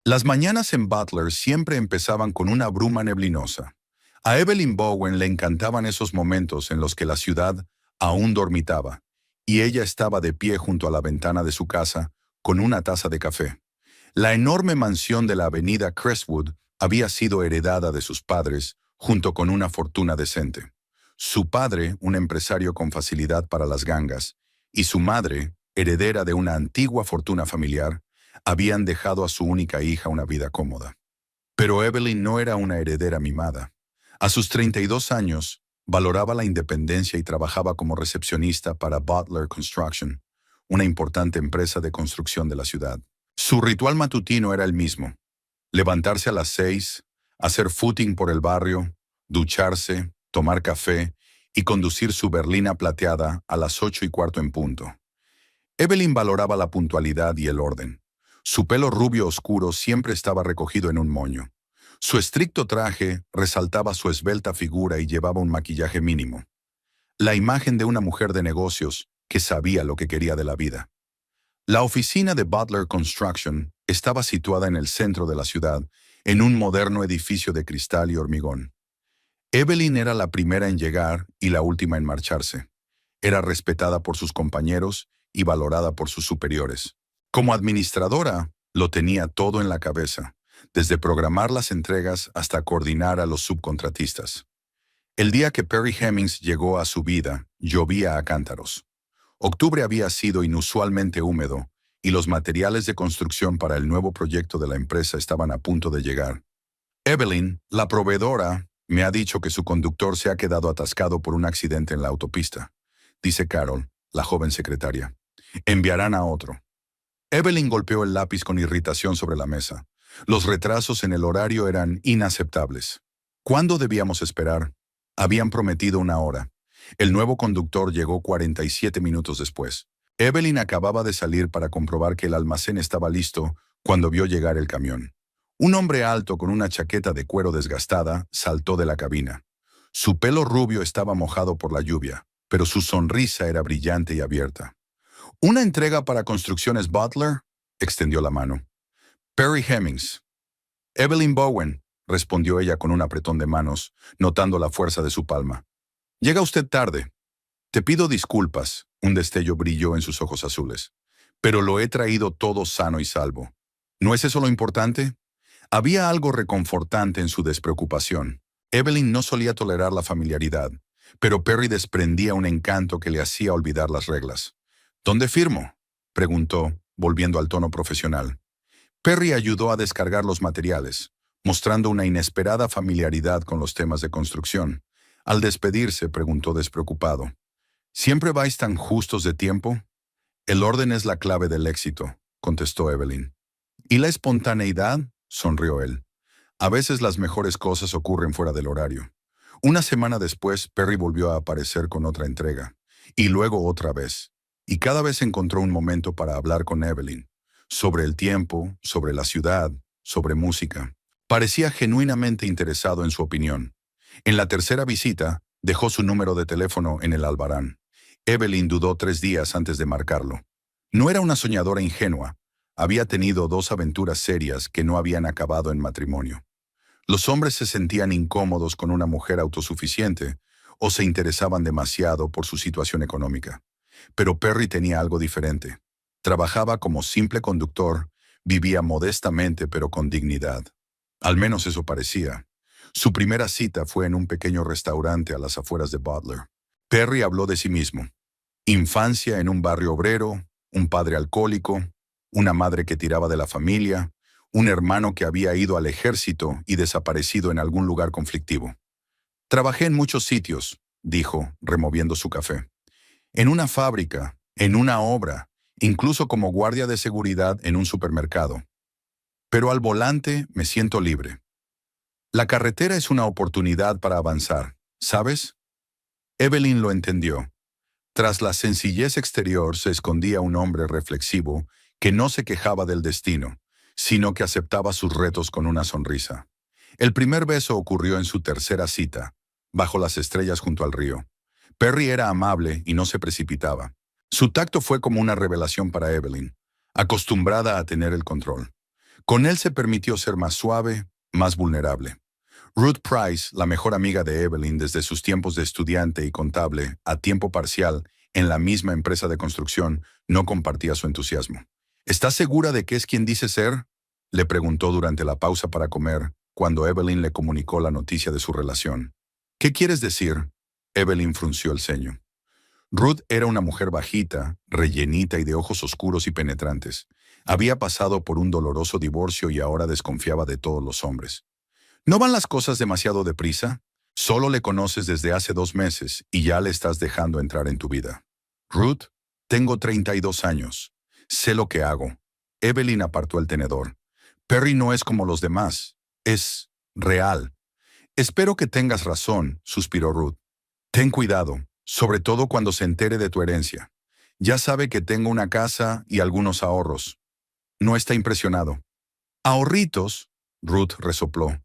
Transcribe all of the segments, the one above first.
Las mañanas en Butler siempre empezaban con una bruma neblinosa. A Evelyn Bowen le encantaban esos momentos en los que la ciudad aún dormitaba, y ella estaba de pie junto a la ventana de su casa con una taza de café. La enorme mansión de la avenida Crestwood había sido heredada de sus padres, junto con una fortuna decente. Su padre, un empresario con facilidad para las gangas, y su madre, heredera de una antigua fortuna familiar, habían dejado a su única hija una vida cómoda. Pero Evelyn no era una heredera mimada. A sus 32 años, valoraba la independencia y trabajaba como recepcionista para Butler Construction, una importante empresa de construcción de la ciudad. Su ritual matutino era el mismo: levantarse a las 6, hacer footing por el barrio, ducharse, tomar café y conducir su berlina plateada a las 8:15 en punto. Evelyn valoraba la puntualidad y el orden. Su pelo rubio oscuro siempre estaba recogido en un moño. Su estricto traje resaltaba su esbelta figura y llevaba un maquillaje mínimo. La imagen de una mujer de negocios que sabía lo que quería de la vida. La oficina de Butler Construction estaba situada en el centro de la ciudad, en un moderno edificio de cristal y hormigón. Evelyn era la primera en llegar y la última en marcharse. Era respetada por sus compañeros y valorada por sus superiores. Como administradora, lo tenía todo en la cabeza, desde programar las entregas hasta coordinar a los subcontratistas. El día que Perry Hemmings llegó a su vida, llovía a cántaros. Octubre había sido inusualmente húmedo y los materiales de construcción para el nuevo proyecto de la empresa estaban a punto de llegar. Evelyn, la proveedora, me ha dicho que su conductor se ha quedado atascado por un accidente en la autopista, dice Carol, la joven secretaria. Enviarán a otro. Evelyn golpeó el lápiz con irritación sobre la mesa. Los retrasos en el horario eran inaceptables. ¿Cuándo debíamos esperar? Habían prometido una hora. El nuevo conductor llegó 47 minutos después. Evelyn acababa de salir para comprobar que el almacén estaba listo cuando vio llegar el camión. Un hombre alto con una chaqueta de cuero desgastada saltó de la cabina. Su pelo rubio estaba mojado por la lluvia, pero su sonrisa era brillante y abierta. ¿Una entrega para Construcciones Butler? Extendió la mano. Perry Hemmings. Evelyn Bowen, respondió ella con un apretón de manos, notando la fuerza de su palma. Llega usted tarde. Te pido disculpas, un destello brilló en sus ojos azules. Pero lo he traído todo sano y salvo. ¿No es eso lo importante? Había algo reconfortante en su despreocupación. Evelyn no solía tolerar la familiaridad, pero Perry desprendía un encanto que le hacía olvidar las reglas. ¿Dónde firmo?, preguntó, volviendo al tono profesional. Perry ayudó a descargar los materiales, mostrando una inesperada familiaridad con los temas de construcción. Al despedirse, preguntó despreocupado. ¿Siempre vais tan justos de tiempo? El orden es la clave del éxito, contestó Evelyn. ¿Y la espontaneidad?, sonrió él. A veces las mejores cosas ocurren fuera del horario. Una semana después, Perry volvió a aparecer con otra entrega, y luego otra vez. Y cada vez encontró un momento para hablar con Evelyn, sobre el tiempo, sobre la ciudad, sobre música. Parecía genuinamente interesado en su opinión. En la tercera visita, dejó su número de teléfono en el albarán. Evelyn dudó 3 días antes de marcarlo. No era una soñadora ingenua. Había tenido 2 aventuras serias que no habían acabado en matrimonio. Los hombres se sentían incómodos con una mujer autosuficiente o se interesaban demasiado por su situación económica. Pero Perry tenía algo diferente. Trabajaba como simple conductor, vivía modestamente pero con dignidad. Al menos eso parecía. Su primera cita fue en un pequeño restaurante a las afueras de Butler. Perry habló de sí mismo. Infancia en un barrio obrero, un padre alcohólico, una madre que tiraba de la familia, un hermano que había ido al ejército y desaparecido en algún lugar conflictivo. Trabajé en muchos sitios, dijo, removiendo su café. En una fábrica, en una obra, incluso como guardia de seguridad en un supermercado. Pero al volante me siento libre. La carretera es una oportunidad para avanzar, ¿sabes? Evelyn lo entendió. Tras la sencillez exterior se escondía un hombre reflexivo que no se quejaba del destino, sino que aceptaba sus retos con una sonrisa. El primer beso ocurrió en su tercera cita, bajo las estrellas junto al río. Perry era amable y no se precipitaba. Su tacto fue como una revelación para Evelyn, acostumbrada a tener el control. Con él se permitió ser más suave, más vulnerable. Ruth Price, la mejor amiga de Evelyn desde sus tiempos de estudiante y contable a tiempo parcial en la misma empresa de construcción, no compartía su entusiasmo. ¿Estás segura de que es quien dice ser?, le preguntó durante la pausa para comer, cuando Evelyn le comunicó la noticia de su relación. ¿Qué quieres decir? Evelyn frunció el ceño. Ruth era una mujer bajita, rellenita y de ojos oscuros y penetrantes. Había pasado por un doloroso divorcio y ahora desconfiaba de todos los hombres. ¿No van las cosas demasiado deprisa? Solo le conoces desde hace 2 meses y ya le estás dejando entrar en tu vida. Ruth, tengo 32 años. Sé lo que hago. Evelyn apartó el tenedor. Perry no es como los demás. Es real. Espero que tengas razón, suspiró Ruth. Ten cuidado, sobre todo cuando se entere de tu herencia. Ya sabe que tengo una casa y algunos ahorros. No está impresionado. ¿Ahorritos? Ruth resopló.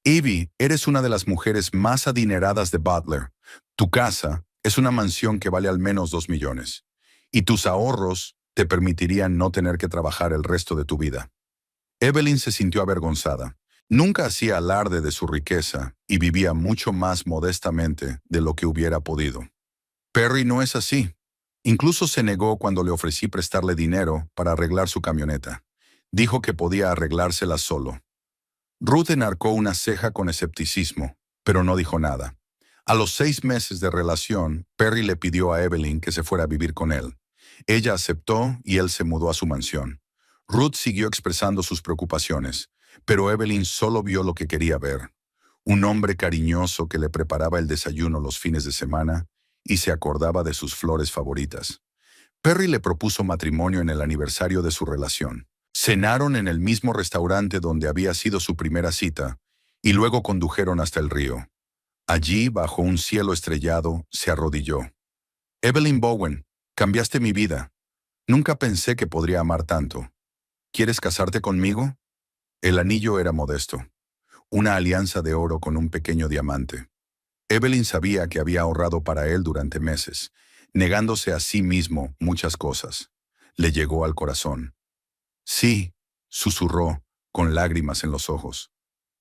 Evie, eres una de las mujeres más adineradas de Butler. Tu casa es una mansión que vale al menos 2 millones. Y tus ahorros te permitirían no tener que trabajar el resto de tu vida. Evelyn se sintió avergonzada. Nunca hacía alarde de su riqueza y vivía mucho más modestamente de lo que hubiera podido. Perry no es así. Incluso se negó cuando le ofrecí prestarle dinero para arreglar su camioneta. Dijo que podía arreglársela solo. Ruth enarcó una ceja con escepticismo, pero no dijo nada. A los 6 meses de relación, Perry le pidió a Evelyn que se fuera a vivir con él. Ella aceptó y él se mudó a su mansión. Ruth siguió expresando sus preocupaciones, pero Evelyn solo vio lo que quería ver. Un hombre cariñoso que le preparaba el desayuno los fines de semana y se acordaba de sus flores favoritas. Perry le propuso matrimonio en el aniversario de su relación. Cenaron en el mismo restaurante donde había sido su primera cita y luego condujeron hasta el río. Allí, bajo un cielo estrellado, se arrodilló. Evelyn Bowen, cambiaste mi vida. Nunca pensé que podría amar tanto. ¿Quieres casarte conmigo? El anillo era modesto, una alianza de oro con un pequeño diamante. Evelyn sabía que había ahorrado para él durante meses, negándose a sí mismo muchas cosas. Le llegó al corazón. Sí, susurró, con lágrimas en los ojos.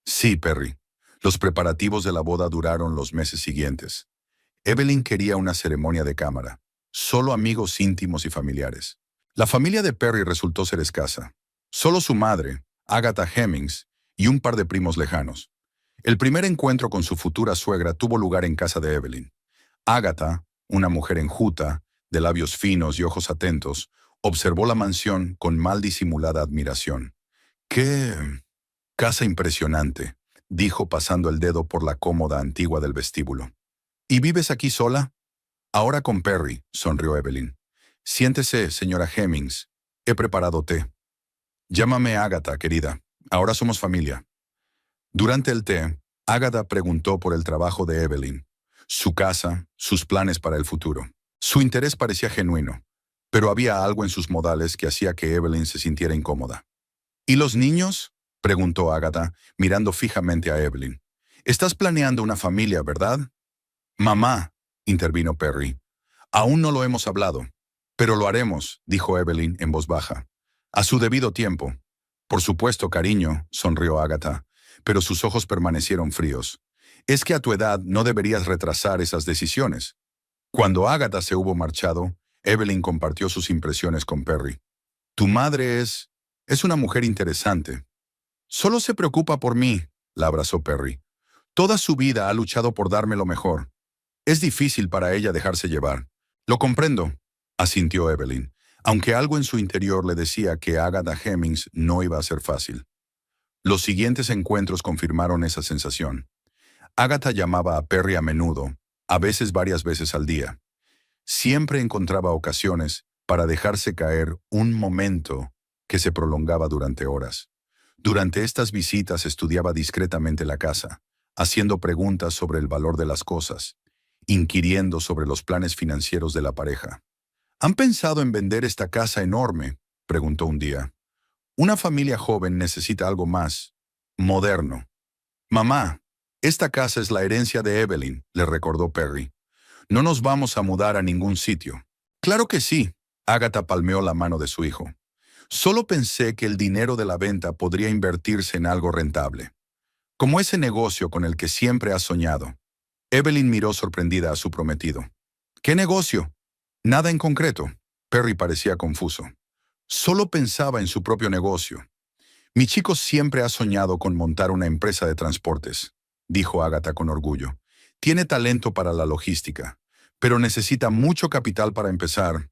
Sí, Perry. Los preparativos de la boda duraron los meses siguientes. Evelyn quería una ceremonia de cámara, solo amigos íntimos y familiares. La familia de Perry resultó ser escasa. Solo su madre, Agatha Hemings, y un par de primos lejanos. El primer encuentro con su futura suegra tuvo lugar en casa de Evelyn. Agatha, una mujer enjuta, de labios finos y ojos atentos, observó la mansión con mal disimulada admiración. ¡Qué casa impresionante!, dijo pasando el dedo por la cómoda antigua del vestíbulo. ¿Y vives aquí sola? Ahora con Perry, sonrió Evelyn. Siéntese, señora Hemings. He preparado té. Llámame Agatha, querida. Ahora somos familia. Durante el té, Agatha preguntó por el trabajo de Evelyn, su casa, sus planes para el futuro. Su interés parecía genuino, pero había algo en sus modales que hacía que Evelyn se sintiera incómoda. ¿Y los niños?, preguntó Agatha, mirando fijamente a Evelyn. Estás planeando una familia, ¿verdad? Mamá, intervino Perry. Aún no lo hemos hablado. Pero lo haremos, dijo Evelyn en voz baja. A su debido tiempo. Por supuesto, cariño, sonrió Agatha, pero sus ojos permanecieron fríos. Es que a tu edad no deberías retrasar esas decisiones. Cuando Agatha se hubo marchado, Evelyn compartió sus impresiones con Perry. Tu madre es una mujer interesante. Solo se preocupa por mí, la abrazó Perry. Toda su vida ha luchado por darme lo mejor. Es difícil para ella dejarse llevar. Lo comprendo, asintió Evelyn, aunque algo en su interior le decía que Agatha Hemings no iba a ser fácil. Los siguientes encuentros confirmaron esa sensación. Agatha llamaba a Perry a menudo, a veces varias veces al día. Siempre encontraba ocasiones para dejarse caer un momento que se prolongaba durante horas. Durante estas visitas estudiaba discretamente la casa, haciendo preguntas sobre el valor de las cosas, inquiriendo sobre los planes financieros de la pareja. ¿Han pensado en vender esta casa enorme?, preguntó un día. Una familia joven necesita algo más moderno. Mamá, esta casa es la herencia de Evelyn, le recordó Perry. No nos vamos a mudar a ningún sitio. Claro que sí, Agatha palmeó la mano de su hijo. Solo pensé que el dinero de la venta podría invertirse en algo rentable, como ese negocio con el que siempre has soñado. Evelyn miró sorprendida a su prometido. ¿Qué negocio? Nada en concreto. Perry parecía confuso. Solo pensaba en su propio negocio. Mi chico siempre ha soñado con montar una empresa de transportes, dijo Agatha con orgullo. Tiene talento para la logística, pero necesita mucho capital para empezar.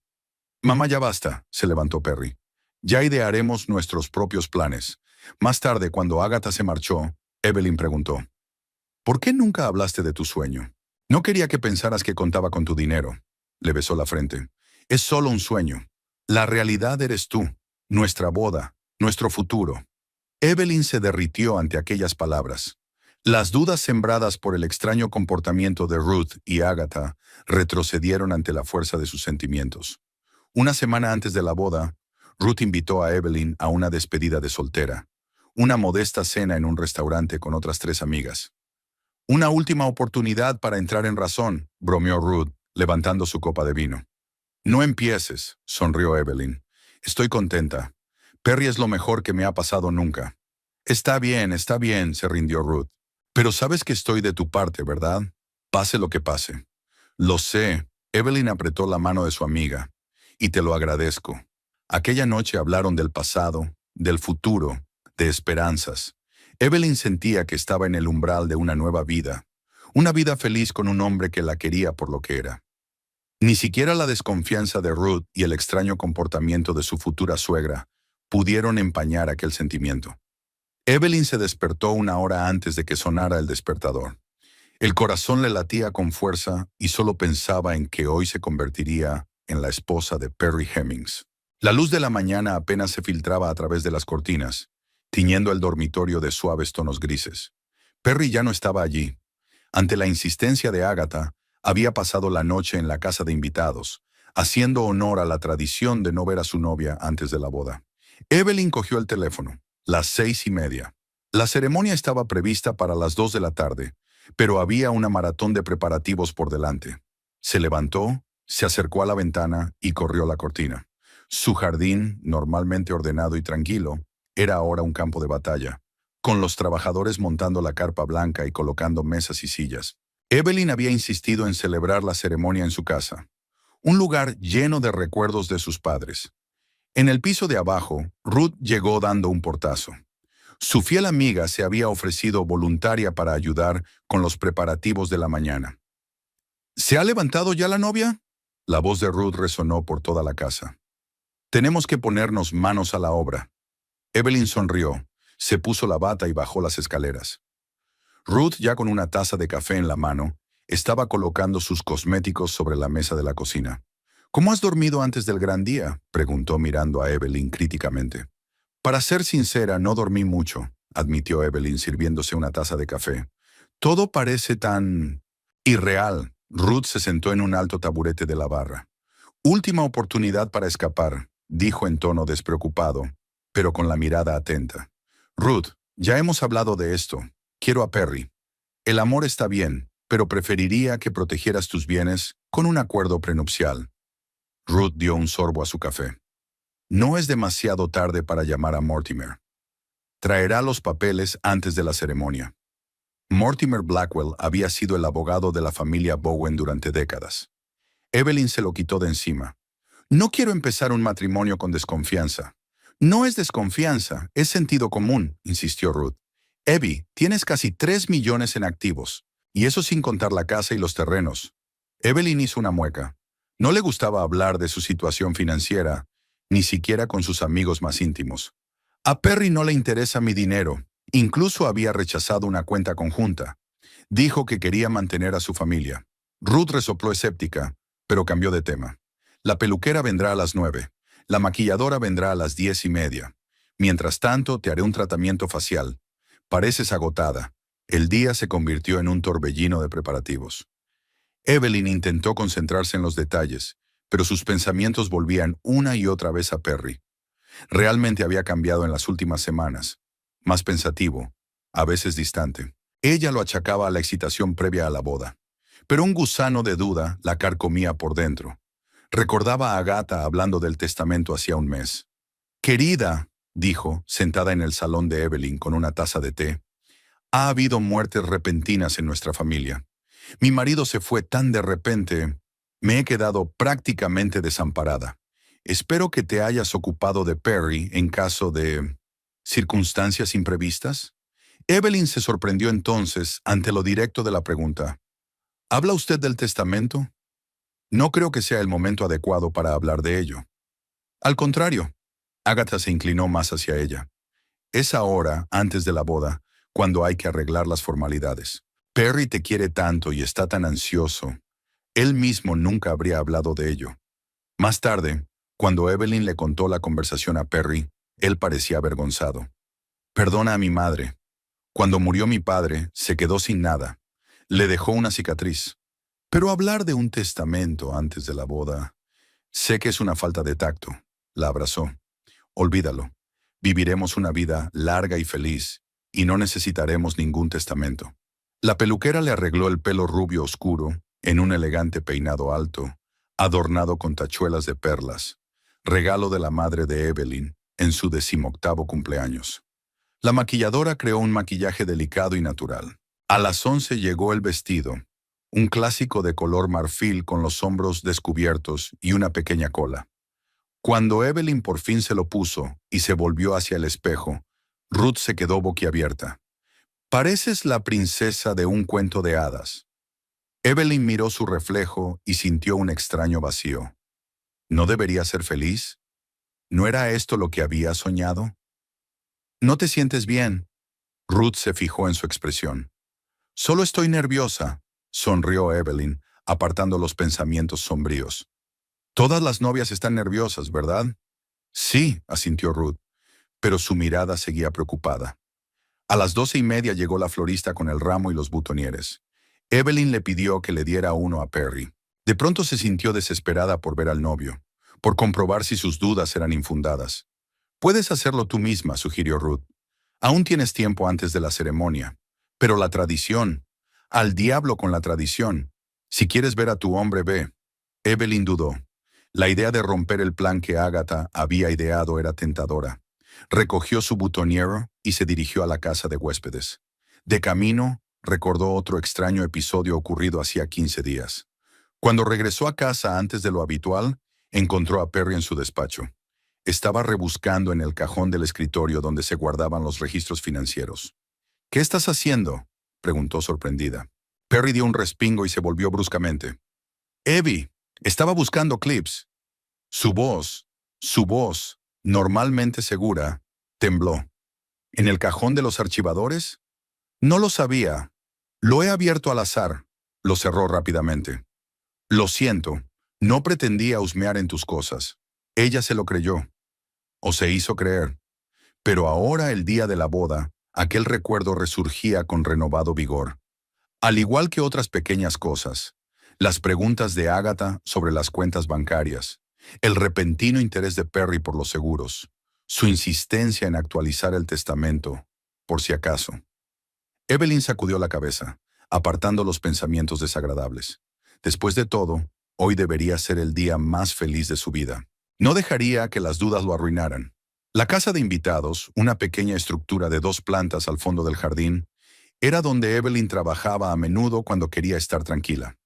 Mamá, ya basta, se levantó Perry. Ya idearemos nuestros propios planes. Más tarde, cuando Agatha se marchó, Evelyn preguntó, ¿por qué nunca hablaste de tu sueño? No quería que pensaras que contaba con tu dinero. Le besó la frente. Es solo un sueño. La realidad eres tú, nuestra boda, nuestro futuro. Evelyn se derritió ante aquellas palabras. Las dudas sembradas por el extraño comportamiento de Ruth y Agatha retrocedieron ante la fuerza de sus sentimientos. Una semana antes de la boda, Ruth invitó a Evelyn a una despedida de soltera, una modesta cena en un restaurante con otras 3 amigas. Una última oportunidad para entrar en razón, bromeó Ruth, levantando su copa de vino. No empieces, sonrió Evelyn. Estoy contenta. Perry es lo mejor que me ha pasado nunca. Está bien, se rindió Ruth. Pero sabes que estoy de tu parte, ¿verdad? Pase lo que pase. Lo sé, Evelyn apretó la mano de su amiga. Y te lo agradezco. Aquella noche hablaron del pasado, del futuro, de esperanzas. Evelyn sentía que estaba en el umbral de una vida feliz con un hombre que la quería por lo que era. Ni siquiera la desconfianza de Ruth y el extraño comportamiento de su futura suegra pudieron empañar aquel sentimiento. Evelyn se despertó 1 hora antes de que sonara el despertador. El corazón le latía con fuerza y solo pensaba en que hoy se convertiría en la esposa de Perry Hemmings. La luz de la mañana apenas se filtraba a través de las cortinas, tiñendo el dormitorio de suaves tonos grises. Perry ya no estaba allí. Ante la insistencia de Agatha, había pasado la noche en la casa de invitados, haciendo honor a la tradición de no ver a su novia antes de la boda. Evelyn cogió el teléfono. Las 6:30. La ceremonia estaba prevista para las 2 de la tarde, pero había una maratón de preparativos por delante. Se levantó, se acercó a la ventana y corrió la cortina. Su jardín, normalmente ordenado y tranquilo, era ahora un campo de batalla, con los trabajadores montando la carpa blanca y colocando mesas y sillas. Evelyn había insistido en celebrar la ceremonia en su casa, un lugar lleno de recuerdos de sus padres. En el piso de abajo, Ruth llegó dando un portazo. Su fiel amiga se había ofrecido voluntaria para ayudar con los preparativos de la mañana. ¿Se ha levantado ya la novia? La voz de Ruth resonó por toda la casa. Tenemos que ponernos manos a la obra. Evelyn sonrió, se puso la bata y bajó las escaleras. Ruth, ya con una taza de café en la mano, estaba colocando sus cosméticos sobre la mesa de la cocina. ¿Cómo has dormido antes del gran día?, preguntó mirando a Evelyn críticamente. Para ser sincera, no dormí mucho, admitió Evelyn sirviéndose una taza de café. Todo parece tan irreal. Ruth se sentó en un alto taburete de la barra. Última oportunidad para escapar, dijo en tono despreocupado, pero con la mirada atenta. Ruth, ya hemos hablado de esto. Quiero a Perry. El amor está bien, pero preferiría que protegieras tus bienes con un acuerdo prenupcial. Ruth dio un sorbo a su café. No es demasiado tarde para llamar a Mortimer. Traerá los papeles antes de la ceremonia. Mortimer Blackwell había sido el abogado de la familia Bowen durante décadas. Evelyn se lo quitó de encima. No quiero empezar un matrimonio con desconfianza. No es desconfianza, es sentido común, insistió Ruth. Evie, tienes casi 3 millones en activos, y eso sin contar la casa y los terrenos. Evelyn hizo una mueca. No le gustaba hablar de su situación financiera, ni siquiera con sus amigos más íntimos. A Perry no le interesa mi dinero, incluso había rechazado una cuenta conjunta. Dijo que quería mantener a su familia. Ruth resopló escéptica, pero cambió de tema. La peluquera vendrá a las 9. La maquilladora vendrá a las 10:30. Mientras tanto, te haré un tratamiento facial. Pareces agotada. El día se convirtió en un torbellino de preparativos. Evelyn intentó concentrarse en los detalles, pero sus pensamientos volvían una y otra vez a Perry. Realmente había cambiado en las últimas semanas. Más pensativo, a veces distante. Ella lo achacaba a la excitación previa a la boda. Pero un gusano de duda la carcomía por dentro. Recordaba a Agatha hablando del testamento hacía un mes. Querida, dijo, sentada en el salón de Evelyn con una taza de té, ha habido muertes repentinas en nuestra familia. Mi marido se fue tan de repente. Me he quedado prácticamente desamparada. Espero que te hayas ocupado de Perry en caso de circunstancias imprevistas. Evelyn se sorprendió entonces ante lo directo de la pregunta. ¿Habla usted del testamento? No creo que sea el momento adecuado para hablar de ello. Al contrario, Agatha se inclinó más hacia ella. Es ahora, antes de la boda, cuando hay que arreglar las formalidades. Perry te quiere tanto y está tan ansioso. Él mismo nunca habría hablado de ello. Más tarde, cuando Evelyn le contó la conversación a Perry, él parecía avergonzado. Perdona a mi madre. Cuando murió mi padre, se quedó sin nada. Le dejó una cicatriz. Pero hablar de un testamento antes de la boda... Sé que es una falta de tacto. La abrazó. Olvídalo. Viviremos una vida larga y feliz, y no necesitaremos ningún testamento. La peluquera le arregló el pelo rubio oscuro, en un elegante peinado alto, adornado con tachuelas de perlas, regalo de la madre de Evelyn en su 18º cumpleaños. La maquilladora creó un maquillaje delicado y natural. A las 11 llegó el vestido, un clásico de color marfil con los hombros descubiertos y una pequeña cola. Cuando Evelyn por fin se lo puso y se volvió hacia el espejo, Ruth se quedó boquiabierta. Pareces la princesa de un cuento de hadas. Evelyn miró su reflejo y sintió un extraño vacío. ¿No debería ser feliz? ¿No era esto lo que había soñado? ¿No te sientes bien? Ruth se fijó en su expresión. Solo estoy nerviosa, sonrió Evelyn, apartando los pensamientos sombríos. Todas las novias están nerviosas, ¿verdad? Sí, asintió Ruth, pero su mirada seguía preocupada. A las 12:30 llegó la florista con el ramo y los butonieres. Evelyn le pidió que le diera uno a Perry. De pronto se sintió desesperada por ver al novio, por comprobar si sus dudas eran infundadas. Puedes hacerlo tú misma, sugirió Ruth. Aún tienes tiempo antes de la ceremonia. Pero la tradición. Al diablo con la tradición. Si quieres ver a tu hombre, ve. Evelyn dudó. La idea de romper el plan que Agatha había ideado era tentadora. Recogió su butoniero y se dirigió a la casa de huéspedes. De camino, recordó otro extraño episodio ocurrido hacía 15 días. Cuando regresó a casa antes de lo habitual, encontró a Perry en su despacho. Estaba rebuscando en el cajón del escritorio donde se guardaban los registros financieros. ¿Qué estás haciendo?, preguntó sorprendida. Perry dio un respingo y se volvió bruscamente. Evie, estaba buscando clips. Su voz, normalmente segura, tembló. ¿En el cajón de los archivadores? No lo sabía. Lo he abierto al azar. Lo cerró rápidamente. Lo siento, no pretendía husmear en tus cosas. Ella se lo creyó. O se hizo creer. Pero ahora, el día de la boda, aquel recuerdo resurgía con renovado vigor. Al igual que otras pequeñas cosas, las preguntas de Agatha sobre las cuentas bancarias, el repentino interés de Perry por los seguros, su insistencia en actualizar el testamento, por si acaso. Evelyn sacudió la cabeza, apartando los pensamientos desagradables. Después de todo, hoy debería ser el día más feliz de su vida. No dejaría que las dudas lo arruinaran. La casa de invitados, una pequeña estructura de 2 plantas al fondo del jardín, era donde Evelyn trabajaba a menudo cuando quería estar tranquila.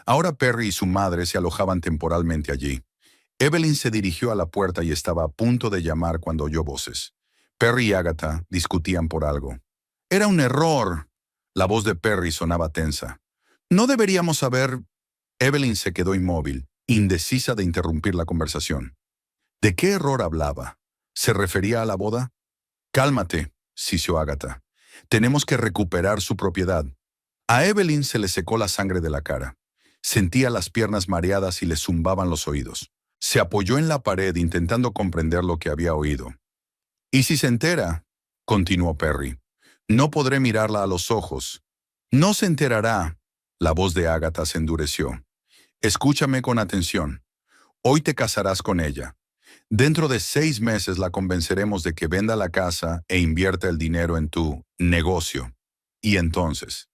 Ahora Perry y su madre se alojaban temporalmente allí. Evelyn se dirigió a la puerta y estaba a punto de llamar cuando oyó voces. Perry y Agatha discutían por algo. «¡Era un error!». La voz de Perry sonaba tensa. «No deberíamos haber...». Evelyn se quedó inmóvil, indecisa de interrumpir la conversación. ¿De qué error hablaba? ¿Se refería a la boda? «Cálmate», siseó Agatha. «Tenemos que recuperar su propiedad». A Evelyn se le secó la sangre de la cara. Sentía las piernas mareadas y le zumbaban los oídos. Se apoyó en la pared intentando comprender lo que había oído. «¿Y si se entera?», continuó Perry. «No podré mirarla a los ojos». «No se enterará». La voz de Agatha se endureció. «Escúchame con atención. Hoy te casarás con ella. Dentro de 6 meses la convenceremos de que venda la casa e invierta el dinero en tu negocio. Y entonces,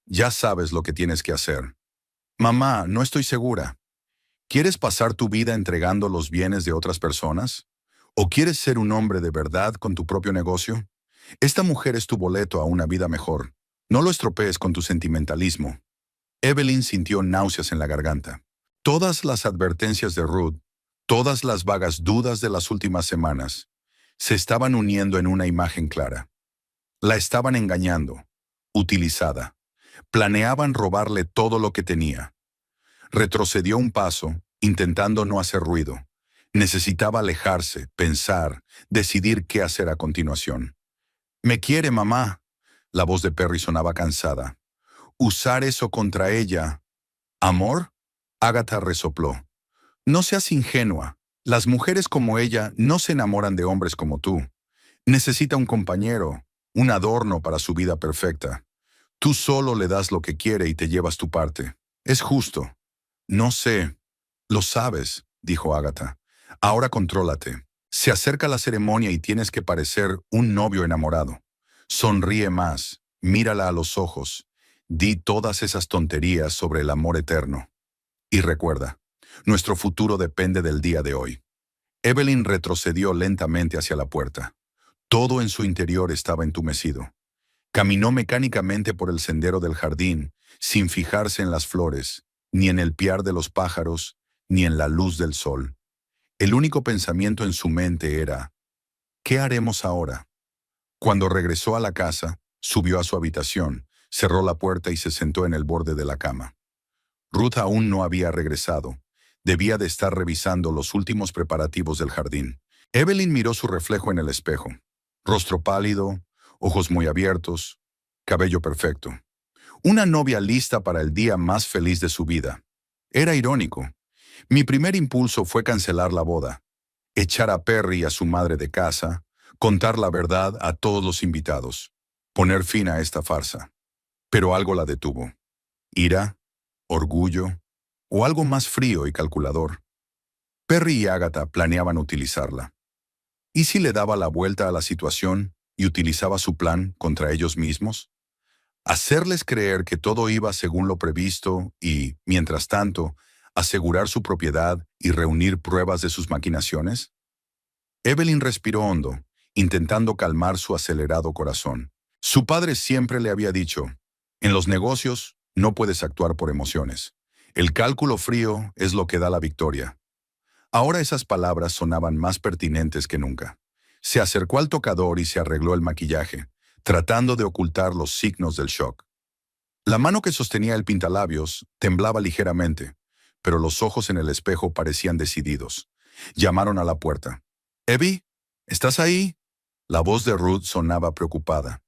ya sabes lo que tienes que hacer». «Mamá, no estoy segura». «¿Quieres pasar tu vida entregando los bienes de otras personas? ¿O quieres ser un hombre de verdad con tu propio negocio? Esta mujer es tu boleto a una vida mejor. No lo estropees con tu sentimentalismo. Evelyn sintió náuseas en la garganta. Todas las advertencias de Ruth, todas las vagas dudas de las últimas semanas, se estaban uniendo en una imagen clara. La estaban engañando, utilizada. Planeaban robarle todo lo que tenía. Retrocedió un paso, intentando no hacer ruido. Necesitaba alejarse, pensar, decidir qué hacer a continuación. «Me quiere, mamá». La voz de Perry sonaba cansada. «Usar eso contra ella». «¿Amor?». Agatha resopló. «No seas ingenua. Las mujeres como ella no se enamoran de hombres como tú. Necesita un compañero, un adorno para su vida perfecta. Tú solo le das lo que quiere y te llevas tu parte. Es justo». «No sé». «Lo sabes», dijo Agatha. «Ahora contrólate. Se acerca la ceremonia y tienes que parecer un novio enamorado. Sonríe más, mírala a los ojos, di todas esas tonterías sobre el amor eterno. Y recuerda, nuestro futuro depende del día de hoy». Evelyn retrocedió lentamente hacia la puerta. Todo en su interior estaba entumecido. Caminó mecánicamente por el sendero del jardín, sin fijarse en las flores, ni en el piar de los pájaros, ni en la luz del sol. El único pensamiento en su mente era, ¿qué haremos ahora? Cuando regresó a la casa, subió a su habitación, cerró la puerta y se sentó en el borde de la cama. Ruth aún no había regresado. Debía de estar revisando los últimos preparativos del jardín. Evelyn miró su reflejo en el espejo. Rostro pálido, ojos muy abiertos, cabello perfecto. Una novia lista para el día más feliz de su vida. Era irónico. Mi primer impulso fue cancelar la boda, echar a Perry y a su madre de casa, contar la verdad a todos los invitados, poner fin a esta farsa. Pero algo la detuvo. Ira, orgullo, o algo más frío y calculador. Perry y Agatha planeaban utilizarla. ¿Y si le daba la vuelta a la situación y utilizaba su plan contra ellos mismos? Hacerles creer que todo iba según lo previsto y, mientras tanto, asegurar su propiedad y reunir pruebas de sus maquinaciones. Evelyn respiró hondo, intentando calmar su acelerado corazón. Su padre siempre le había dicho, en los negocios no puedes actuar por emociones. El cálculo frío es lo que da la victoria. Ahora esas palabras sonaban más pertinentes que nunca. Se acercó al tocador y se arregló el maquillaje, tratando de ocultar los signos del shock. La mano que sostenía el pintalabios temblaba ligeramente, pero los ojos en el espejo parecían decididos. Llamaron a la puerta. «Evie, ¿estás ahí?». La voz de Ruth sonaba preocupada.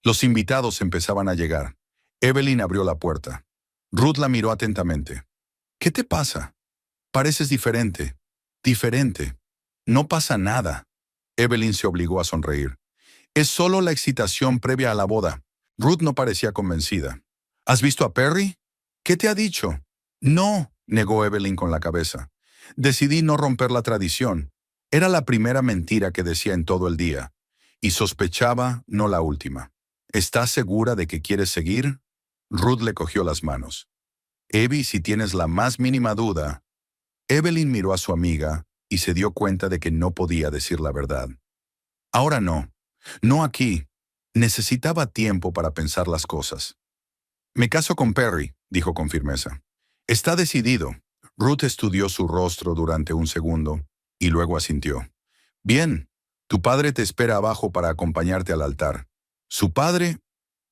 Los invitados empezaban a llegar. Evelyn abrió la puerta. Ruth la miró atentamente. «¿Qué te pasa? Pareces diferente. Diferente. No pasa nada». Evelyn se obligó a sonreír. «Es solo la excitación previa a la boda». Ruth no parecía convencida. «¿Has visto a Perry? ¿Qué te ha dicho?». «No», negó Evelyn con la cabeza. «Decidí no romper la tradición. Era la primera mentira que decía en todo el día. Y sospechaba no la última». «¿Estás segura de que quieres seguir?». Ruth le cogió las manos. «Evie, si tienes la más mínima duda». Evelyn miró a su amiga y se dio cuenta de que no podía decir la verdad. «Ahora no. No aquí. Necesitaba tiempo para pensar las cosas». «Me caso con Perry», dijo con firmeza. «Está decidido». Ruth estudió su rostro durante un segundo y luego asintió. «Bien, tu padre te espera abajo para acompañarte al altar». «¿Su padre?».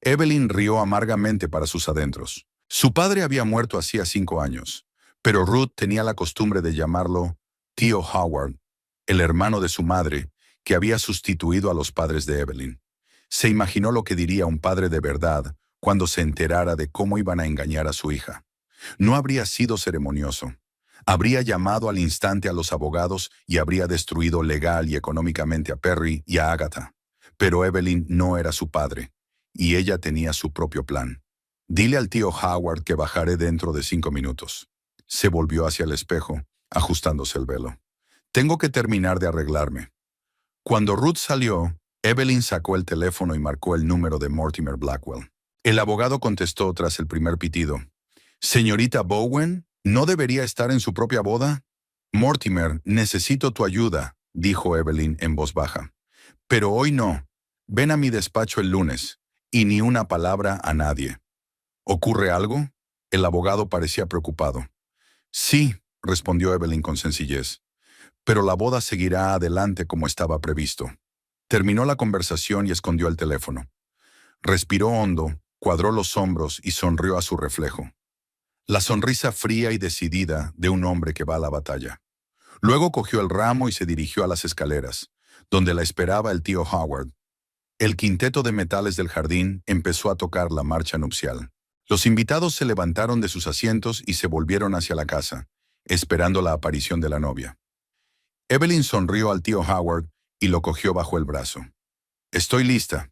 Evelyn rió amargamente para sus adentros. Su padre había muerto hacía 5 años, pero Ruth tenía la costumbre de llamarlo tío Howard, el hermano de su madre, que había sustituido a los padres de Evelyn. Se imaginó lo que diría un padre de verdad cuando se enterara de cómo iban a engañar a su hija. No habría sido ceremonioso. Habría llamado al instante a los abogados y habría destruido legal y económicamente a Perry y a Agatha. Pero Evelyn no era su padre, y ella tenía su propio plan. «Dile al tío Howard que bajaré dentro de 5 minutos». Se volvió hacia el espejo, ajustándose el velo. «Tengo que terminar de arreglarme». Cuando Ruth salió, Evelyn sacó el teléfono y marcó el número de Mortimer Blackwell. El abogado contestó tras el primer pitido. «Señorita Bowen, ¿no debería estar en su propia boda?». «Mortimer, necesito tu ayuda», dijo Evelyn en voz baja. Pero hoy no. Ven a mi despacho el lunes, y ni una palabra a nadie. ¿Ocurre algo? El abogado parecía preocupado. Sí, respondió Evelyn con sencillez, pero la boda seguirá adelante como estaba previsto. Terminó la conversación y escondió el teléfono. Respiró hondo, cuadró los hombros y sonrió a su reflejo. La sonrisa fría y decidida de un hombre que va a la batalla. Luego cogió el ramo y se dirigió a las escaleras, donde la esperaba el tío Howard. El quinteto de metales del jardín empezó a tocar la marcha nupcial. Los invitados se levantaron de sus asientos y se volvieron hacia la casa, esperando la aparición de la novia. Evelyn sonrió al tío Howard y lo cogió bajo el brazo. «Estoy lista».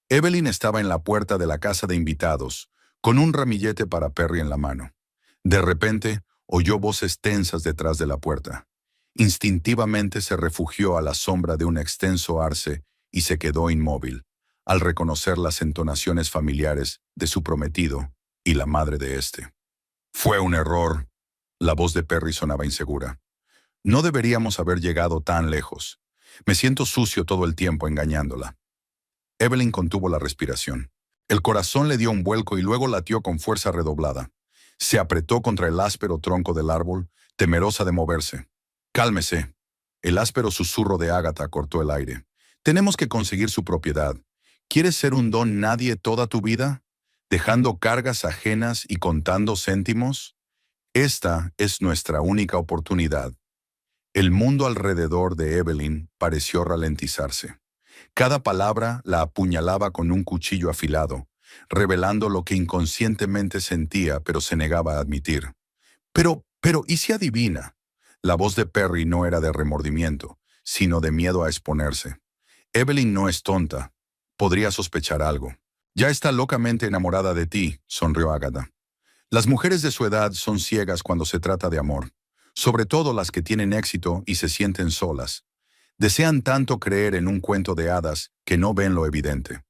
Evelyn estaba en la puerta de la casa de invitados, con un ramillete para Perry en la mano. De repente, oyó voces tensas detrás de la puerta. Instintivamente se refugió a la sombra de un extenso arce y se quedó inmóvil, al reconocer las entonaciones familiares de su prometido y la madre de éste. «Fue un error». La voz de Perry sonaba insegura. «No deberíamos haber llegado tan lejos. Me siento sucio todo el tiempo engañándola». Evelyn contuvo la respiración. El corazón le dio un vuelco y luego latió con fuerza redoblada. Se apretó contra el áspero tronco del árbol, temerosa de moverse. «Cálmese». El áspero susurro de Agatha cortó el aire. «Tenemos que conseguir su propiedad. ¿Quieres ser un don nadie toda tu vida? ¿Dejando cargas ajenas y contando céntimos? Esta es nuestra única oportunidad». El mundo alrededor de Evelyn pareció ralentizarse. Cada palabra la apuñalaba con un cuchillo afilado, revelando lo que inconscientemente sentía pero se negaba a admitir. Pero, ¿y si adivina? La voz de Perry no era de remordimiento, sino de miedo a exponerse. «Evelyn no es tonta. Podría sospechar algo». «Ya está locamente enamorada de ti», sonrió Agatha. «Las mujeres de su edad son ciegas cuando se trata de amor, sobre todo las que tienen éxito y se sienten solas. Desean tanto creer en un cuento de hadas que no ven lo evidente».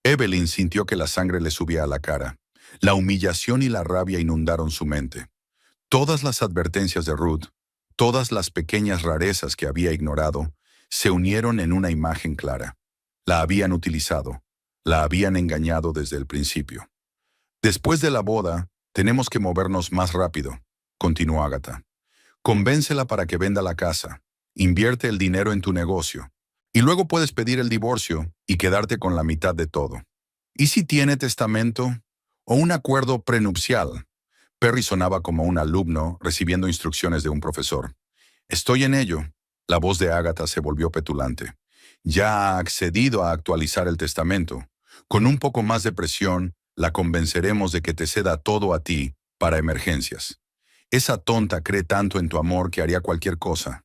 Evelyn sintió que la sangre le subía a la cara. La humillación y la rabia inundaron su mente. Todas las advertencias de Ruth, todas las pequeñas rarezas que había ignorado, se unieron en una imagen clara. La habían utilizado, la habían engañado desde el principio. «Después de la boda, tenemos que movernos más rápido», continuó Agatha. «Convéncela para que venda la casa, invierte el dinero en tu negocio, y luego puedes pedir el divorcio y quedarte con la mitad de todo. ¿Y si tiene testamento o un acuerdo prenupcial?» Perry sonaba como un alumno recibiendo instrucciones de un profesor. «Estoy en ello». La voz de Agatha se volvió petulante. «Ya ha accedido a actualizar el testamento. Con un poco más de presión, la convenceremos de que te ceda todo a ti para emergencias. Esa tonta cree tanto en tu amor que haría cualquier cosa».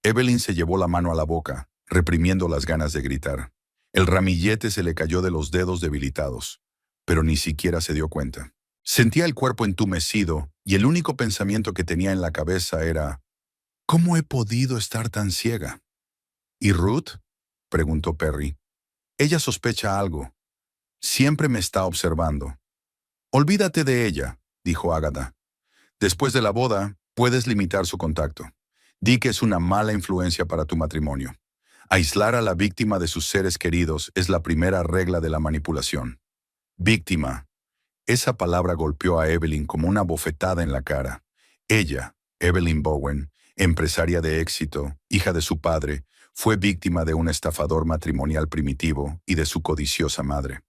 Evelyn se llevó la mano a la boca, reprimiendo las ganas de gritar. El ramillete se le cayó de los dedos debilitados, pero ni siquiera se dio cuenta. Sentía el cuerpo entumecido y el único pensamiento que tenía en la cabeza era: «¿Cómo he podido estar tan ciega?» «¿Y Ruth?», preguntó Perry. «Ella sospecha algo. Siempre me está observando». «Olvídate de ella», dijo Agatha. «Después de la boda, puedes limitar su contacto. Di que es una mala influencia para tu matrimonio. Aislar a la víctima de sus seres queridos es la primera regla de la manipulación». «Víctima». Esa palabra golpeó a Evelyn como una bofetada en la cara. Ella, Evelyn Bowen, empresaria de éxito, hija de su padre, fue víctima de un estafador matrimonial primitivo y de su codiciosa madre.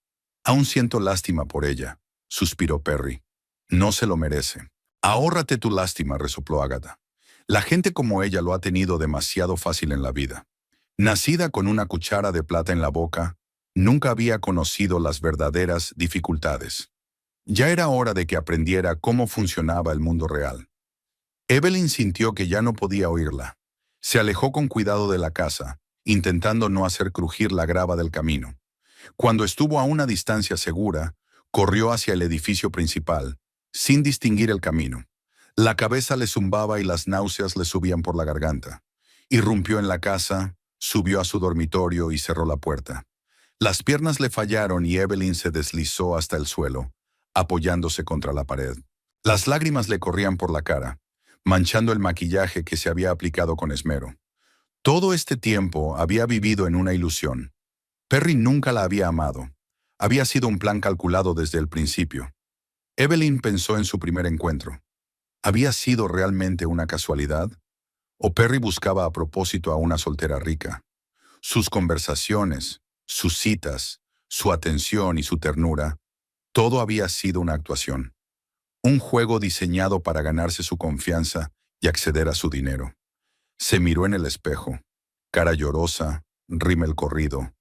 «Aún siento lástima por ella», suspiró Perry. «No se lo merece». «Ahórrate tu lástima», resopló Agatha. «La gente como ella lo ha tenido demasiado fácil en la vida. Nacida con una cuchara de plata en la boca, nunca había conocido las verdaderas dificultades. Ya era hora de que aprendiera cómo funcionaba el mundo real». Evelyn sintió que ya no podía oírla. Se alejó con cuidado de la casa, intentando no hacer crujir la grava del camino. Cuando estuvo a una distancia segura, corrió hacia el edificio principal, sin distinguir el camino. La cabeza le zumbaba y las náuseas le subían por la garganta. Irrumpió en la casa, subió a su dormitorio y cerró la puerta. Las piernas le fallaron y Evelyn se deslizó hasta el suelo, apoyándose contra la pared. Las lágrimas le corrían por la cara, manchando el maquillaje que se había aplicado con esmero. Todo este tiempo había vivido en una ilusión. Perry nunca la había amado. Había sido un plan calculado desde el principio. Evelyn pensó en su primer encuentro. ¿Había sido realmente una casualidad? ¿O Perry buscaba a propósito a una soltera rica? Sus conversaciones, sus citas, su atención y su ternura, todo había sido una actuación. Un juego diseñado para ganarse su confianza y acceder a su dinero. Se miró en el espejo. Cara llorosa, rímel corrido,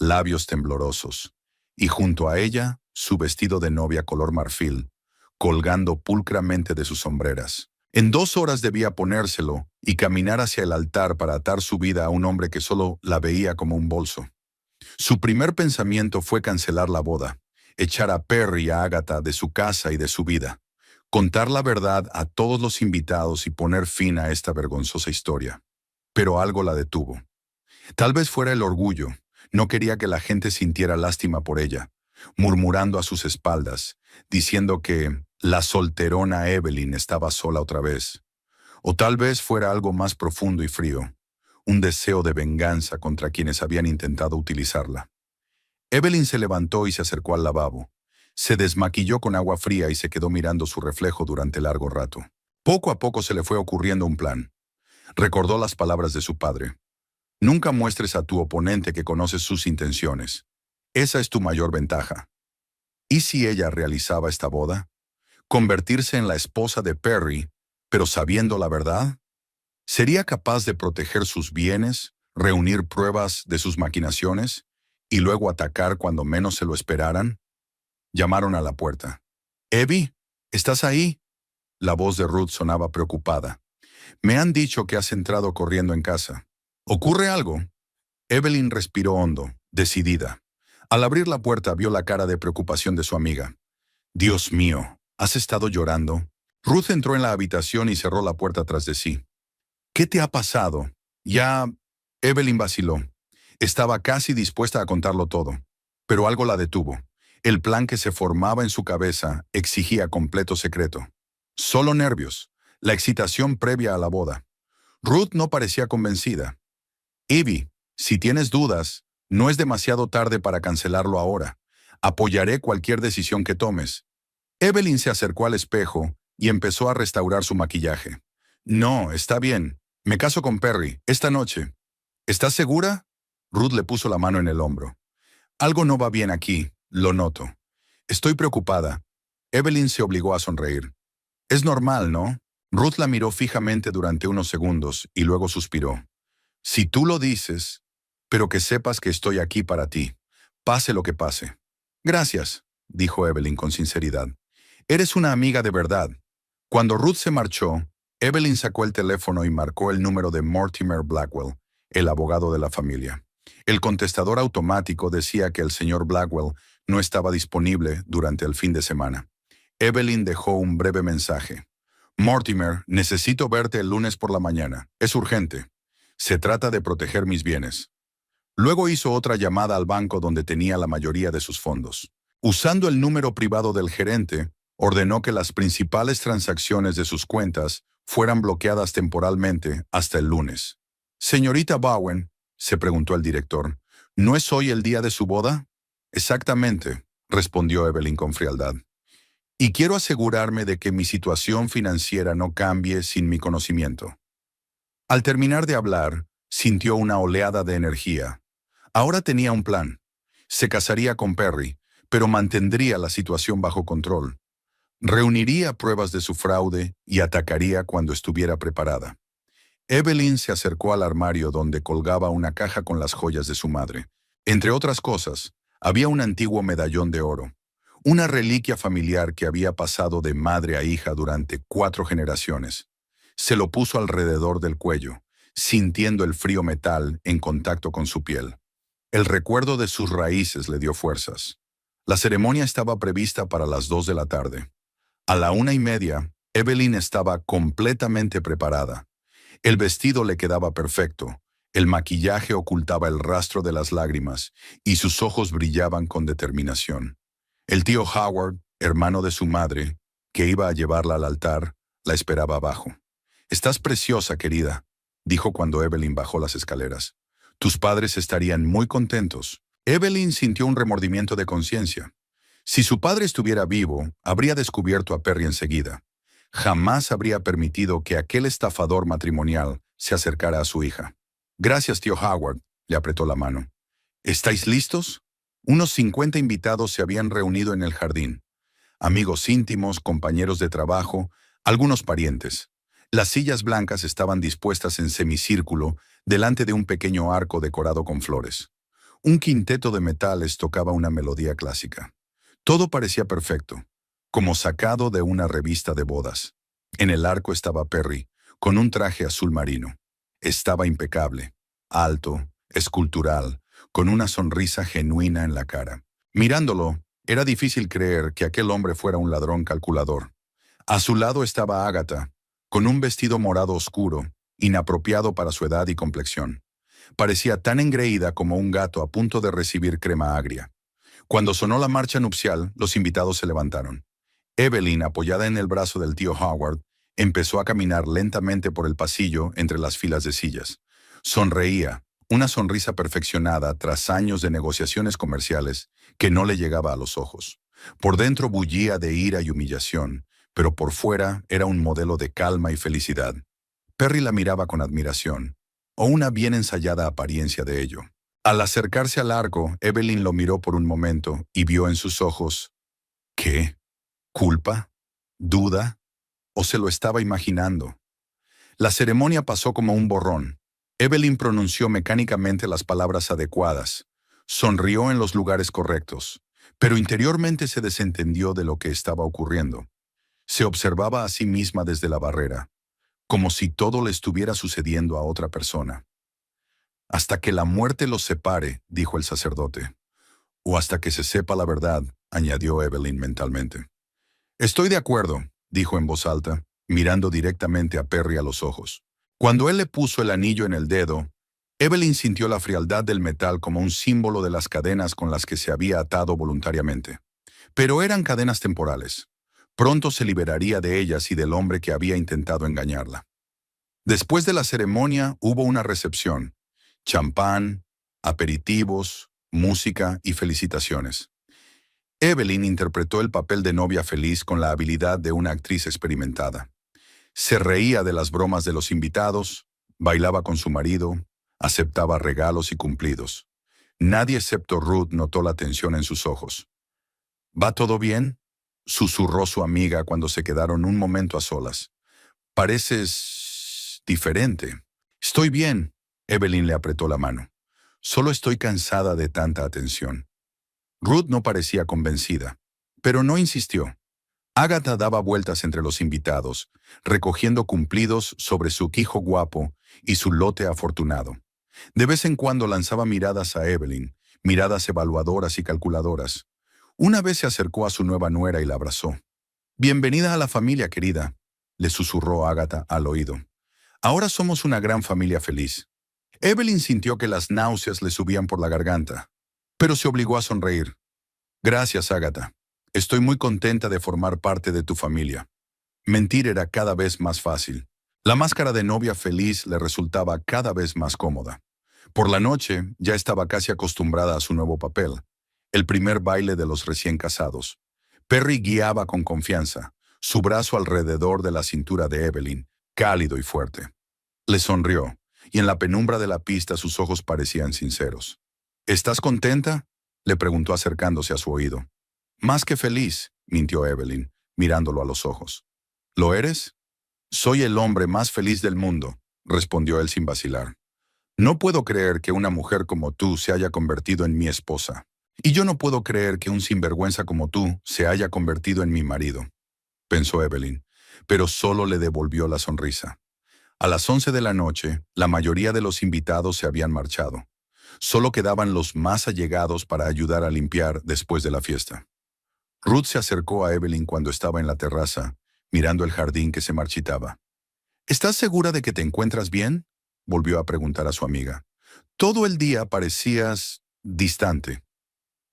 labios temblorosos, y junto a ella, su vestido de novia color marfil, colgando pulcramente de sus sombreras. En 2 horas debía ponérselo y caminar hacia el altar para atar su vida a un hombre que solo la veía como un bolso. Su primer pensamiento fue cancelar la boda, echar a Perry y a Agatha de su casa y de su vida, contar la verdad a todos los invitados y poner fin a esta vergonzosa historia. Pero algo la detuvo. Tal vez fuera el orgullo. No quería que la gente sintiera lástima por ella, murmurando a sus espaldas, diciendo que la solterona Evelyn estaba sola otra vez. O tal vez fuera algo más profundo y frío, un deseo de venganza contra quienes habían intentado utilizarla. Evelyn se levantó y se acercó al lavabo. Se desmaquilló con agua fría y se quedó mirando su reflejo durante largo rato. Poco a poco se le fue ocurriendo un plan. Recordó las palabras de su padre. Nunca muestres a tu oponente que conoces sus intenciones. Esa es tu mayor ventaja. ¿Y si ella realizaba esta boda? ¿Convertirse en la esposa de Perry, pero sabiendo la verdad? ¿Sería capaz de proteger sus bienes, reunir pruebas de sus maquinaciones y luego atacar cuando menos se lo esperaran? Llamaron a la puerta. «Evie, ¿estás ahí?» La voz de Ruth sonaba preocupada. «Me han dicho que has entrado corriendo en casa. ¿Ocurre algo?» Evelyn respiró hondo, decidida. Al abrir la puerta vio la cara de preocupación de su amiga. «Dios mío, ¿has estado llorando?» Ruth entró en la habitación y cerró la puerta tras de sí. «¿Qué te ha pasado?» «Ya...» Evelyn vaciló. Estaba casi dispuesta a contarlo todo, pero algo la detuvo. El plan que se formaba en su cabeza exigía completo secreto. Solo nervios, la excitación previa a la boda. Ruth no parecía convencida. «Evie, si tienes dudas, no es demasiado tarde para cancelarlo ahora. Apoyaré cualquier decisión que tomes». Evelyn se acercó al espejo y empezó a restaurar su maquillaje. «No, está bien. Me caso con Perry, esta noche». «¿Estás segura?» Ruth le puso la mano en el hombro. «Algo no va bien aquí, lo noto. Estoy preocupada». Evelyn se obligó a sonreír. «Es normal, ¿no?» Ruth la miró fijamente durante unos segundos y luego suspiró. «Si tú lo dices, pero que sepas que estoy aquí para ti, pase lo que pase». «Gracias», dijo Evelyn con sinceridad. «Eres una amiga de verdad». Cuando Ruth se marchó, Evelyn sacó el teléfono y marcó el número de Mortimer Blackwell, el abogado de la familia. El contestador automático decía que el señor Blackwell no estaba disponible durante el fin de semana. Evelyn dejó un breve mensaje. «Mortimer, necesito verte el lunes por la mañana. Es urgente. Se trata de proteger mis bienes». Luego hizo otra llamada al banco donde tenía la mayoría de sus fondos. Usando el número privado del gerente, ordenó que las principales transacciones de sus cuentas fueran bloqueadas temporalmente hasta el lunes. «Señorita Bowen», se preguntó el director, «¿no es hoy el día de su boda?» «Exactamente», respondió Evelyn con frialdad. «Y quiero asegurarme de que mi situación financiera no cambie sin mi conocimiento». Al terminar de hablar, sintió una oleada de energía. Ahora tenía un plan. Se casaría con Perry, pero mantendría la situación bajo control. Reuniría pruebas de su fraude y atacaría cuando estuviera preparada. Evelyn se acercó al armario donde colgaba una caja con las joyas de su madre. Entre otras cosas, había un antiguo medallón de oro, una reliquia familiar que había pasado de madre a hija durante 4 generaciones. Se lo puso alrededor del cuello, sintiendo el frío metal en contacto con su piel. El recuerdo de sus raíces le dio fuerzas. La ceremonia estaba prevista para las 2 de la tarde. A la 1:30, Evelyn estaba completamente preparada. El vestido le quedaba perfecto, el maquillaje ocultaba el rastro de las lágrimas y sus ojos brillaban con determinación. El tío Howard, hermano de su madre, que iba a llevarla al altar, la esperaba abajo. «Estás preciosa, querida». dijo cuando Evelyn bajó las escaleras. Tus padres estarían muy contentos. Evelyn sintió un remordimiento de conciencia. Si su padre estuviera vivo, habría descubierto a Perry enseguida. Jamás habría permitido que aquel estafador matrimonial se acercara a su hija. Gracias, tío Howard, le apretó la mano. ¿Estáis listos? Unos 50 invitados se habían reunido en el jardín. Amigos íntimos, compañeros de trabajo, algunos parientes. Las sillas blancas estaban dispuestas en semicírculo delante de un pequeño arco decorado con flores. Un quinteto de metales tocaba una melodía clásica. Todo parecía perfecto, como sacado de una revista de bodas. En el arco estaba Perry, con un traje azul marino. Estaba impecable, alto, escultural, con una sonrisa genuina en la cara. Mirándolo, era difícil creer que aquel hombre fuera un ladrón calculador. A su lado estaba Agatha, con un vestido morado oscuro, inapropiado para su edad y complexión. Parecía tan engreída como un gato a punto de recibir crema agria. Cuando sonó la marcha nupcial, los invitados se levantaron. Evelyn, apoyada en el brazo del tío Howard, empezó a caminar lentamente por el pasillo entre las filas de sillas. Sonreía, una sonrisa perfeccionada tras años de negociaciones comerciales que no le llegaba a los ojos. Por dentro bullía de ira y humillación, pero por fuera era un modelo de calma y felicidad. Perry la miraba con admiración, o una bien ensayada apariencia de ello. Al acercarse al arco, Evelyn lo miró por un momento y vio en sus ojos, ¿qué? ¿Culpa? ¿Duda? ¿O se lo estaba imaginando? La ceremonia pasó como un borrón. Evelyn pronunció mecánicamente las palabras adecuadas, sonrió en los lugares correctos, pero interiormente se desentendió de lo que estaba ocurriendo. Se observaba a sí misma desde la barrera, como si todo le estuviera sucediendo a otra persona. Hasta que la muerte los separe, dijo el sacerdote. O hasta que se sepa la verdad, añadió Evelyn mentalmente. Estoy de acuerdo, dijo en voz alta, mirando directamente a Perry a los ojos. Cuando él le puso el anillo en el dedo, Evelyn sintió la frialdad del metal como un símbolo de las cadenas con las que se había atado voluntariamente. Pero eran cadenas temporales. Pronto se liberaría de ellas y del hombre que había intentado engañarla. Después de la ceremonia hubo una recepción. Champán, aperitivos, música y felicitaciones. Evelyn interpretó el papel de novia feliz con la habilidad de una actriz experimentada. Se reía de las bromas de los invitados, bailaba con su marido, aceptaba regalos y cumplidos. Nadie excepto Ruth notó la tensión en sus ojos. ¿Va todo bien?, susurró su amiga cuando se quedaron un momento a solas. Pareces diferente. Estoy bien. Evelyn le apretó la mano. Solo estoy cansada de tanta atención. Ruth no parecía convencida, pero no insistió. Agatha daba vueltas entre los invitados, recogiendo cumplidos sobre su quijo guapo y su lote afortunado. De vez en cuando lanzaba miradas a Evelyn, miradas evaluadoras y calculadoras. Una vez se acercó a su nueva nuera y la abrazó. «Bienvenida a la familia, querida», le susurró Agatha al oído. «Ahora somos una gran familia feliz». Evelyn sintió que las náuseas le subían por la garganta, pero se obligó a sonreír. «Gracias, Agatha. Estoy muy contenta de formar parte de tu familia». Mentir era cada vez más fácil. La máscara de novia feliz le resultaba cada vez más cómoda. Por la noche ya estaba casi acostumbrada a su nuevo papel, el primer baile de los recién casados. Perry guiaba con confianza, su brazo alrededor de la cintura de Evelyn, cálido y fuerte. Le sonrió, y en la penumbra de la pista sus ojos parecían sinceros. «¿Estás contenta?», le preguntó acercándose a su oído. «Más que feliz», mintió Evelyn, mirándolo a los ojos. «¿Lo eres?» «Soy el hombre más feliz del mundo», respondió él sin vacilar. «No puedo creer que una mujer como tú se haya convertido en mi esposa. Y yo no puedo creer que un sinvergüenza como tú se haya convertido en mi marido», pensó Evelyn, pero solo le devolvió la sonrisa. A las 11 de la noche, la mayoría de los invitados se habían marchado. Solo quedaban los más allegados para ayudar a limpiar después de la fiesta. Ruth se acercó a Evelyn cuando estaba en la terraza, mirando el jardín que se marchitaba. «¿Estás segura de que te encuentras bien?», volvió a preguntar a su amiga. «Todo el día parecías distante».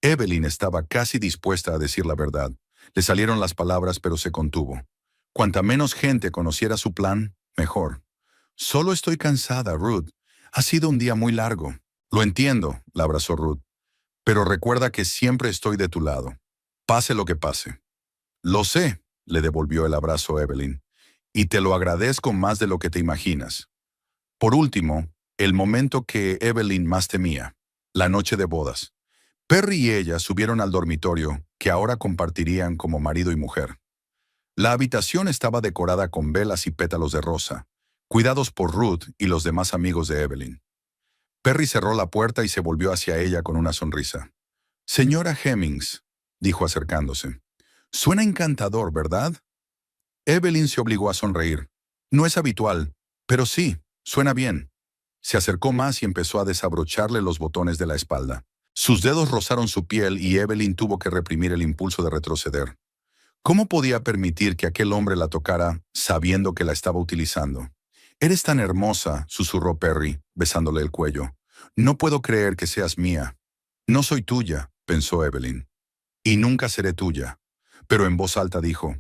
Evelyn estaba casi dispuesta a decir la verdad. Le salieron las palabras, pero se contuvo. Cuanta menos gente conociera su plan, mejor. Solo estoy cansada, Ruth. Ha sido un día muy largo. Lo entiendo, la abrazó Ruth. Pero recuerda que siempre estoy de tu lado. Pase lo que pase. Lo sé, le devolvió el abrazo Evelyn. Y te lo agradezco más de lo que te imaginas. Por último, el momento que Evelyn más temía, la noche de bodas. Perry y ella subieron al dormitorio, que ahora compartirían como marido y mujer. La habitación estaba decorada con velas y pétalos de rosa, cuidados por Ruth y los demás amigos de Evelyn. Perry cerró la puerta y se volvió hacia ella con una sonrisa. Señora Hemmings, dijo acercándose. Suena encantador, ¿verdad? Evelyn se obligó a sonreír. No es habitual, pero sí, suena bien. Se acercó más y empezó a desabrocharle los botones de la espalda. Sus dedos rozaron su piel y Evelyn tuvo que reprimir el impulso de retroceder. ¿Cómo podía permitir que aquel hombre la tocara sabiendo que la estaba utilizando? Eres tan hermosa, susurró Perry, besándole el cuello. No puedo creer que seas mía. No soy tuya, pensó Evelyn. Y nunca seré tuya. Pero en voz alta dijo,